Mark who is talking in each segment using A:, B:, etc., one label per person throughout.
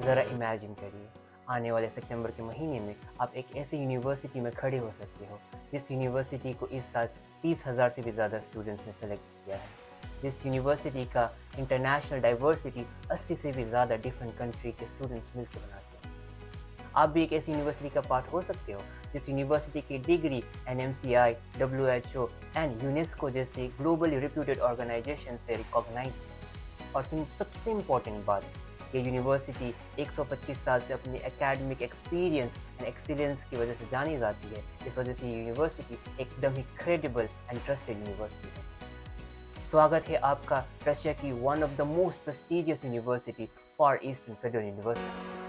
A: ज़रा इमेजिन करिए, आने वाले सितंबर के महीने में आप एक ऐसी यूनिवर्सिटी में खड़े हो सकते हो, जिस यूनिवर्सिटी को इस साल 30,000 से भी ज़्यादा स्टूडेंट्स ने सेलेक्ट किया है। जिस यूनिवर्सिटी का इंटरनेशनल डाइवर्सिटी 80 से भी ज़्यादा डिफरेंट कंट्री के स्टूडेंट्स मिलकर बनाते हैं। आप भी एक ऐसी यूनिवर्सिटी का पार्ट हो सकते हो, जिस यूनिवर्सिटी की degree NMCI, WHO and UNESCO जैसे ग्लोबली रिप्यूटेड ऑर्गेनाइजेशन से रिकॉग्नाइज है। और सबसे इम्पोर्टेंट बात, ये यूनिवर्सिटी 125 साल से अपनी एकेडमिक एक्सपीरियंस एंड एक्सीलेंस की वजह से जानी जाती है। इस वजह से ये यूनिवर्सिटी एकदम ही क्रेडिबल एंड ट्रस्टेड यूनिवर्सिटी है। स्वागत है आपका रशिया की one of the most prestigious university, far eastern federal university.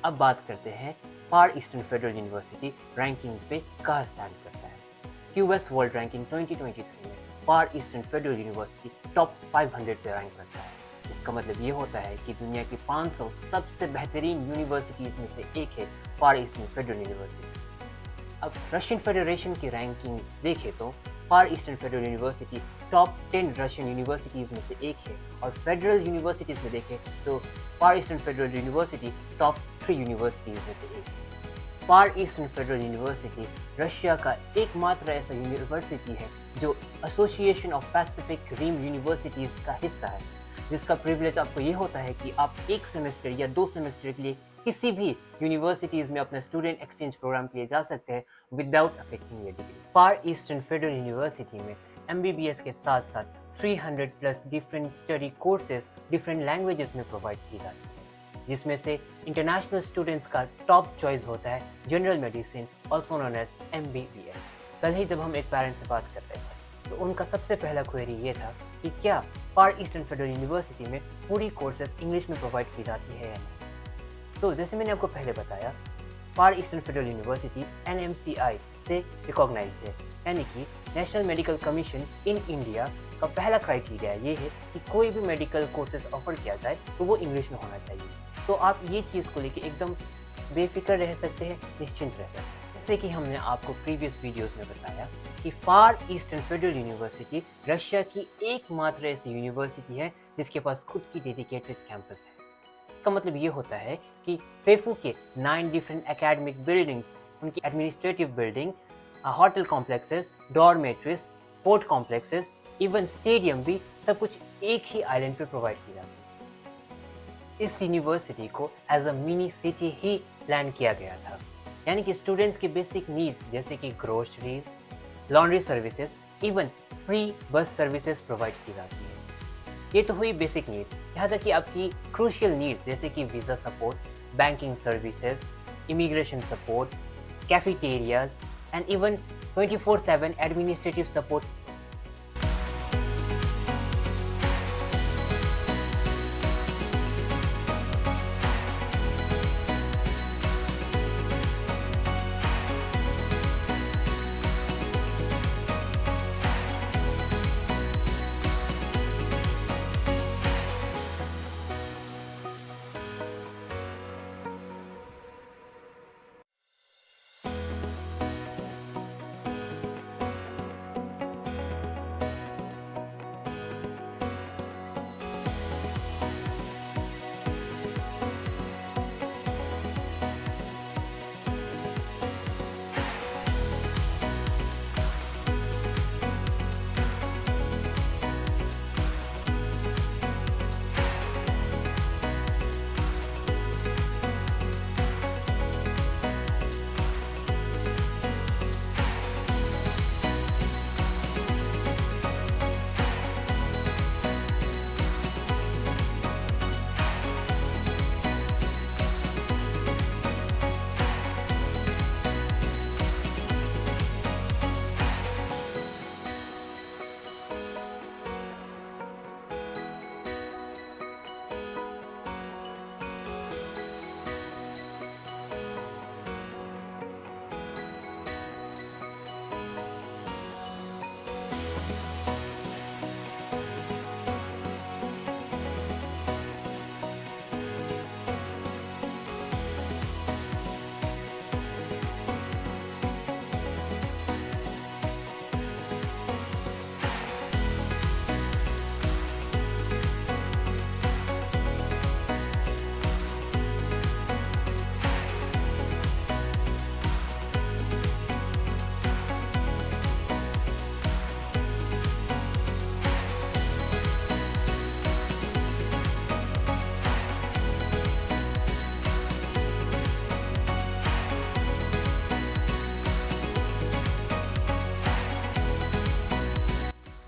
A: अब बात करते हैं फार ईस्टर्न फेडरल यूनिवर्सिटी रैंकिंग पे कहाँ स्टैंड करता है। क्यूएस वर्ल्ड रैंकिंग 2023 में फार ईस्टर्न फेडरल यूनिवर्सिटी टॉप 500 पे रैंक करता है। इसका मतलब ये होता है कि दुनिया की 500 सबसे बेहतरीन यूनिवर्सिटीज़ में से एक है फार ईस्टर्न फेडरल यूनिवर्सिटी। अब रशियन फेडरेशन की रैंकिंग देखें तो far eastern federal university top 10 Russian universities में से एक है, और फेडरल यूनिवर्सिटीज़ में देखें तो far eastern federal university top 3 universities में से एक है। Far eastern federal university Russia का एकमात्र ऐसा यूनिवर्सिटी है जो association of Pacific rim universities का हिस्सा है, जिसका प्रिविलेज आपको ये होता है कि आप एक सेमेस्टर या 2 सेमेस्टर के लिए किसी भी यूनिवर्सिटीज़ में अपना स्टूडेंट एक्सचेंज प्रोग्राम के लिए जा सकते हैं without affecting your degree. Far eastern federal University में MBBS के साथ साथ 300 plus different study courses different languages में प्रोवाइड की जाती है, जिसमें से इंटरनेशनल स्टूडेंट्स का टॉप चॉइस होता है general medicine, also known as MBBS। कल ही जब हम एक पेरेंट से बात कर रहे थे तो उनका सबसे पहला क्वेरी ये था कि क्या फार ईस्टर्न फेडरल यूनिवर्सिटी में पूरी कोर्सेज इंग्लिश में प्रोवाइड की जाती है या नहीं। तो जैसे मैंने आपको पहले बताया, फार ईस्टर्न फेडरल यूनिवर्सिटी NMCI से रिकॉग्नाइज्ड है, यानी कि national medical commission in India का पहला क्राइटेरिया ये है कि कोई भी मेडिकल कोर्सेज ऑफर किया जाए तो वो इंग्लिश में होना चाहिए। तो आप ये चीज़ को लेके एकदम बेफिक्र रह सकते हैं, निश्चिंत रह सकते हैं। जैसे कि हमने आपको प्रीवियस वीडियोस में बताया कि फार ईस्टर्न फेडरल यूनिवर्सिटी रशिया की एकमात्र ऐसी यूनिवर्सिटी है जिसके पास खुद की डेडिकेटेड कैंपस है। इसका मतलब ये होता है कि फेफू के 9 डिफरेंट एकेडमिक बिल्डिंग्स, उनकी administrative building, hotel complexes, dormitories, sport complexes, even stadium भी सब कुछ एक ही आइलैंड पे प्रोवाइड की जाती है। इस यूनिवर्सिटी को एज अ मिनी सिटी ही प्लान किया गया था, यानी कि स्टूडेंट्स के बेसिक नीड्स जैसे कि groceries, laundry services, even free bus services provide की जाती है। ये तो हुई बेसिक नीड्स। यहाँ तक कि आपकी क्रूशियल नीड्स जैसे कि visa support, banking services, immigration support, cafeterias and even 24/7 administrative support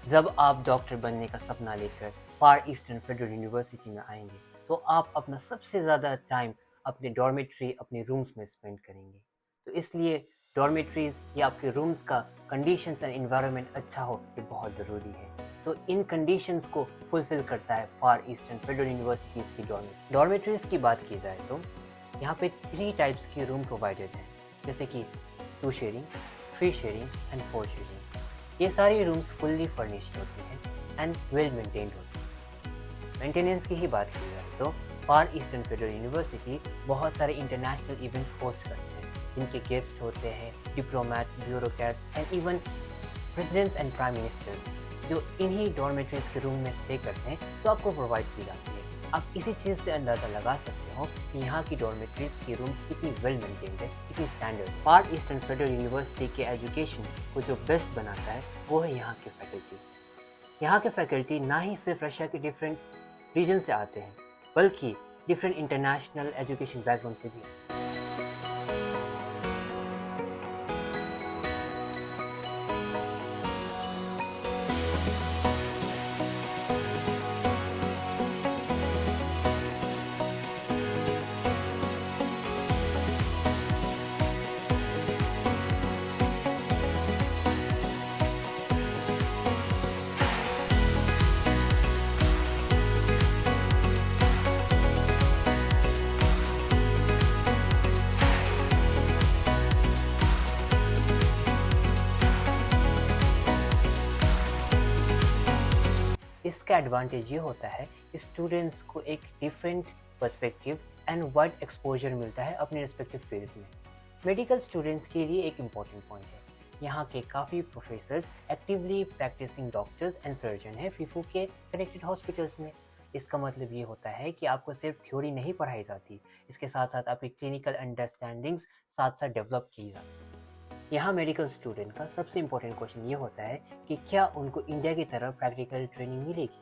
A: जब आप डॉक्टर बनने का सपना लेकर फार ईस्टर्न फेडरल यूनिवर्सिटी में आएंगे तो आप अपना सबसे ज़्यादा टाइम अपने डॉर्मेट्री, अपने रूम्स में स्पेंड करेंगे। तो इसलिए डॉर्मेट्रीज या आपके रूम्स का कंडीशंस एंड इन्वायरमेंट अच्छा हो, ये बहुत ज़रूरी है। तो इन कंडीशंस को फुलफिल करता है फार ईस्टर्न फेडरल यूनिवर्सिटीज़ की डॉर्मेट्रीज की बात की जाए तो यहाँ पे 3 टाइप्स की रूम प्रोवाइडेड हैं, जैसे कि 2 शेयरिंग, 3 शेयरिंग एंड 4 शेयरिंग। ये सारी रूम्स फुल्ली फर्निश्ड होती हैं एंड वेल मेंटेन्ड होती हैं। मेंटेनेंस की ही बात की जाए तो फार ईस्टर्न फेडरल यूनिवर्सिटी बहुत सारे इंटरनेशनल इवेंट होस्ट करते हैं, जिनके गेस्ट होते हैं diplomats, bureaucrats and even presidents and prime ministers, जो इन्हीं डॉर्मेट्रीज के रूम में स्टे करते हैं, तो आपको प्रोवाइड की जाती है। आप इसी चीज़ से अंदाज़ा लगा सकते हो कि यहाँ की डॉर्मेट्रीज की रूम कितनी वेल मेंटेन्ड है, कितनी स्टैंडर्ड। फार ईस्टर्न फेडरल यूनिवर्सिटी के एजुकेशन को जो बेस्ट बनाता है वो है यहाँ के फैकल्टी। यहाँ के फैकल्टी ना ही सिर्फ रशिया के डिफरेंट रीजन से आते हैं, बल्कि डिफरेंट इंटरनेशनल एजुकेशन बैकग्राउंड से भी। इसका एडवांटेज ये होता है कि स्टूडेंट्स को एक different perspective and wide exposure मिलता है अपने रिस्पेक्टिव फील्ड्स में। मेडिकल स्टूडेंट्स के लिए एक इम्पॉर्टेंट पॉइंट है, यहाँ के काफ़ी professors actively practising doctors and surgeon हैं फीफू के कनेक्टेड हॉस्पिटल्स में। इसका मतलब ये होता है कि आपको सिर्फ थ्योरी नहीं पढ़ाई जाती, इसके साथ साथ आपकी क्लिनिकल अंडरस्टैंडिंग्स साथ साथ डेवलप की जाती है। यहाँ मेडिकल स्टूडेंट का सबसे इम्पोर्टेंट क्वेश्चन ये होता है कि क्या उनको इंडिया की तरह प्रैक्टिकल ट्रेनिंग मिलेगी?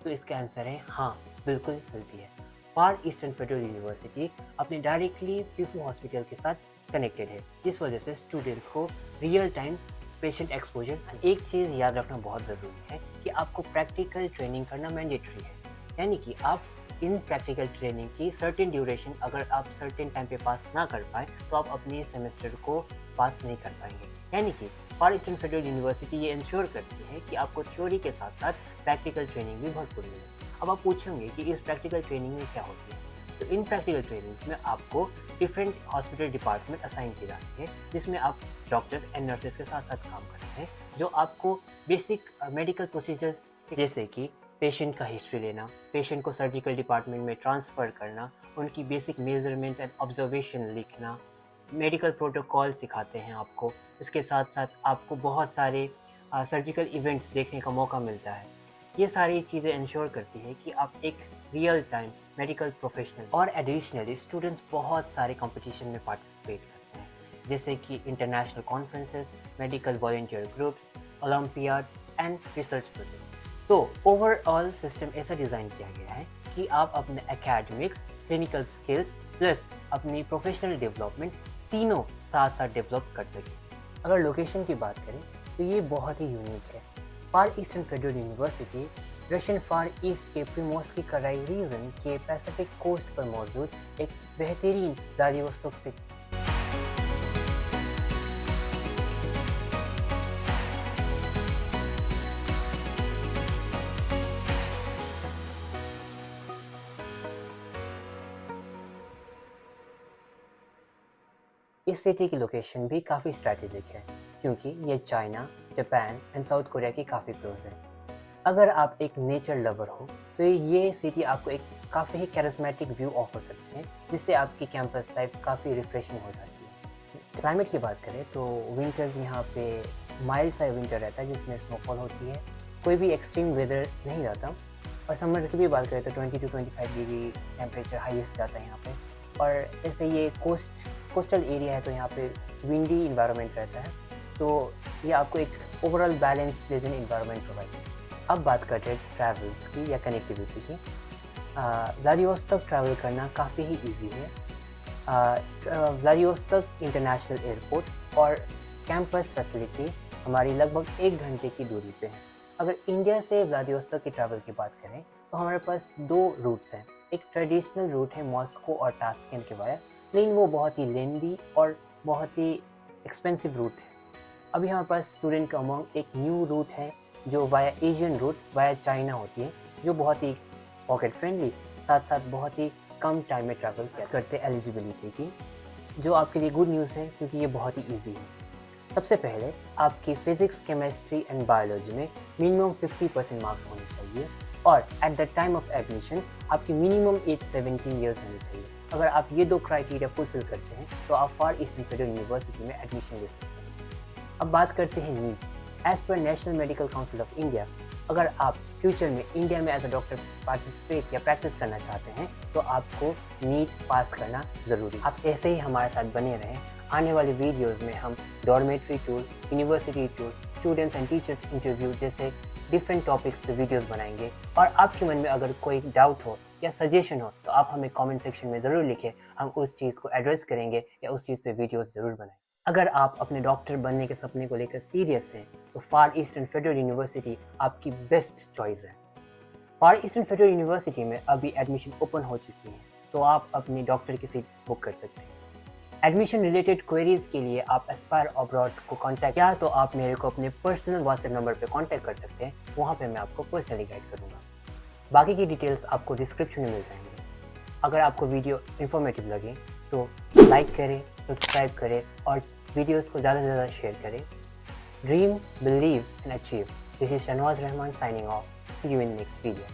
A: तो इसका आंसर है हाँ, बिल्कुल मिलती है। फार ईस्टर्न फेडरल यूनिवर्सिटी अपने डायरेक्टली फीफू हॉस्पिटल के साथ कनेक्टेड है, जिस वजह से स्टूडेंट्स को रियल टाइम पेशेंट एक्सपोजर। एक चीज़ याद रखना बहुत ज़रूरी है कि आपको प्रैक्टिकल ट्रेनिंग करना मैंडेटरी है, यानी कि आप इन प्रैक्टिकल ट्रेनिंग की सर्टेन ड्यूरेशन अगर आप सर्टेन टाइम पे पास ना कर पाए तो आप अपने सेमेस्टर को पास नहीं कर पाएंगे। यानी कि फार ईस्टर्न फेडरल यूनिवर्सिटी ये इंश्योर करती है कि आपको थ्योरी के साथ साथ प्रैक्टिकल ट्रेनिंग भी भरपूर मिले। अब आप पूछेंगे कि इस प्रैक्टिकल ट्रेनिंग में क्या होती है, तो इन प्रैक्टिकल ट्रेनिंग्स में आपको डिफरेंट हॉस्पिटल डिपार्टमेंट असाइन की जाती है, जिसमें आप डॉक्टर्स एंड नर्सेज के साथ साथ काम करते हैं, जो आपको बेसिक मेडिकल प्रोसीजर्स जैसे कि पेशेंट का हिस्ट्री लेना, पेशेंट को सर्जिकल डिपार्टमेंट में ट्रांसफ़र करना, उनकी बेसिक मेजरमेंट एंड ऑब्जर्वेशन लिखना, मेडिकल प्रोटोकॉल सिखाते हैं आपको। इसके साथ साथ आपको बहुत सारे सर्जिकल इवेंट्स देखने का मौका मिलता है। ये सारी चीज़ें इंश्योर करती है कि आप एक रियल टाइम मेडिकल प्रोफेशनल। और एडिशनली स्टूडेंट्स बहुत सारे कंपटीशन में पार्टिसिपेट करते हैं, जैसे कि international conferences, medical volunteer groups, Olympiads and research project. तो ओवरऑल सिस्टम ऐसा डिज़ाइन किया गया है कि आप अपने एकेडमिक्स, क्लिनिकल स्किल्स प्लस अपनी प्रोफेशनल डेवलपमेंट तीनों साथ साथ डेवलप कर सकें। अगर लोकेशन की बात करें तो ये बहुत ही यूनिक है। Far eastern federal university Russian फार ईस्ट के प्रिमोर्स्की कराई रीजन के पैसिफिक कोस्ट पर मौजूद एक बेहतरीन व्लादिवोस्तोक सिटी। इस सिटी की लोकेशन भी काफ़ी स्ट्रैटेजिक है, क्योंकि ये China, Japan and south Korea की काफ़ी क्लोज है। अगर आप एक नेचर लवर हो तो ये सिटी आपको एक काफ़ी ही कैरिस्मेटिक व्यू ऑफर करती है, जिससे आपकी कैंपस लाइफ काफ़ी रिफ्रेशिंग हो जाती है। क्लाइमेट की बात करें तो विंटर्स यहाँ पे माइल्ड सा विंटर रहता है, जिसमें स्नोफॉल होती है, कोई भी एक्सट्रीम वेदर नहीं रहता। और समर की भी बात करें तो 20 to 25 डिग्री टेम्परेचर हाईएस्ट जाता है यहाँ पे। और जैसे ये कोस्टल एरिया है तो यहाँ पे विंडी इन्वायरमेंट रहता है, तो ये आपको एक overall balance pleasant environment provide करता है। अब बात करते हैं ट्रैवल्स की या कनेक्टिविटी की। व्लादिवोस्तोक ट्रैवल करना काफ़ी ही इजी है। व्लादिवोस्तोक इंटरनेशनल एयरपोर्ट और कैंपस फैसिलिटी हमारी लगभग 1 घंटे की दूरी पे है। अगर इंडिया से व्लादिवोस्तोक की ट्रैवल की बात करें तो हमारे पास दो रूट्स हैं। एक ट्रेडिशनल रूट है मॉस्को और टास्केंट के वाया, लेकिन वो बहुत ही लेंदी और बहुत ही एक्सपेंसिव रूट है। अभी हमारे पास स्टूडेंट का अमंग एक न्यू रूट है जो via Asian root via China होती है, जो बहुत ही पॉकेट फ्रेंडली, साथ साथ बहुत ही कम टाइम में ट्रैवल किया करते एलिजिबिलिटी की, जो आपके लिए गुड न्यूज़ है क्योंकि ये बहुत ही ईजी है। सबसे पहले आपकी फिजिक्स, केमिस्ट्री एंड बायोलॉजी में मिनिमम 50% मार्क्स होने चाहिए और at the time of admission आपकी मिनिमम एज 17 ईयर्स होनी चाहिए। अगर आप ये दो क्राइटेरिया फुलफिल करते हैं तो आप फार ईस्टर्न फेडरल यूनिवर्सिटी में एडमिशन ले सकते हैं। अब बात करते हैं NEET. As per National Medical Council of India, अगर आप फ्यूचर में इंडिया में एज अ डॉक्टर पार्टिसिपेट या प्रैक्टिस करना चाहते हैं तो आपको नीट पास करना ज़रूरी। आप ऐसे ही हमारे साथ बने रहें। आने वाले वीडियोस में हम dormitory tour, university tour, students and teachers interview जैसे डिफरेंट टॉपिक्स पे वीडियोस बनाएंगे। और आपके मन में अगर कोई डाउट हो या सजेशन हो तो आप हमें कमेंट सेक्शन में ज़रूर लिखें, हम उस चीज़ को एड्रेस करेंगे या उस चीज़ पे वीडियोस ज़रूर बनाएंगे। अगर आप अपने डॉक्टर बनने के सपने को लेकर सीरियस हैं तो फार ईस्टर्न फेडरल यूनिवर्सिटी आपकी बेस्ट चॉइस है। फार ईस्टर्न फेडरल यूनिवर्सिटी में अभी एडमिशन ओपन हो चुकी है, तो आप अपनी डॉक्टर की सीट बुक कर सकते हैं। एडमिशन रिलेटेड क्वेरीज के लिए आप एस्पायर अब्रॉड को कांटेक्ट, या तो आप मेरे को अपने पर्सनल व्हाट्सएप नंबर पे कांटेक्ट कर सकते हैं, वहाँ पे मैं आपको पर्सनली गाइड करूँगा। बाकी की डिटेल्स आपको डिस्क्रिप्शन में मिल जाएंगे। अगर आपको वीडियो इन्फॉर्मेटिव लगे तो लाइक करें, सब्सक्राइब करें और वीडियोस को ज़्यादा से ज़्यादा शेयर करें। Dream, believe and achieve. This is Shahnawaz Rahman signing off. See you in the next video.